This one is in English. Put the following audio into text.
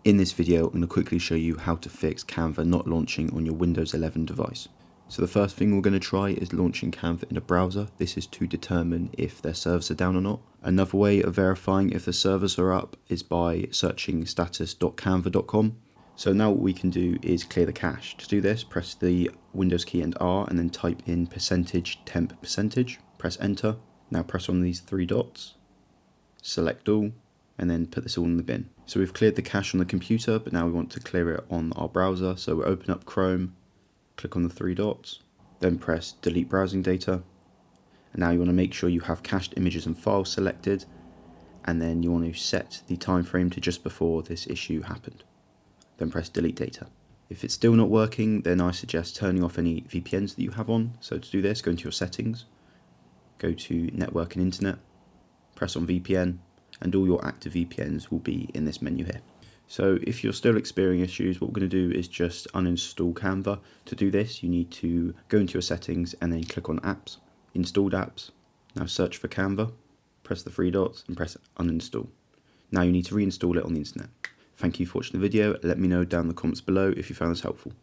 In this video, I'm going to quickly show you how to fix Canva not launching on your Windows 11 device. So the first thing we're going to try is launching Canva in a browser. This is to determine if their servers are down or not. Another way of verifying if the servers are up is by searching status.canva.com. So now what we can do is clear the cache. To do this, press the Windows key and R and then type in %temp%. Press enter. Now press on these three dots, select all, and then put this all in the bin. So we've cleared the cache on the computer, but now we want to clear it on our browser. So we'll open up Chrome, click on the three dots, then press delete browsing data. And now you want to make sure you have cached images and files selected, and then you want to set the time frame to just before this issue happened. Then press delete data. If it's still not working, then I suggest turning off any VPNs that you have on. So to do this, go into your settings, go to network and internet, press on VPN, and all your active VPNs will be in this menu here. So if you're still experiencing issues, what we're going to do is just uninstall Canva. To do this, you need to go into your settings and then click on apps, installed apps. Now search for Canva, press the three dots and press uninstall. Now you need to reinstall it on the internet. Thank you for watching the video. Let me know down in the comments below if you found this helpful.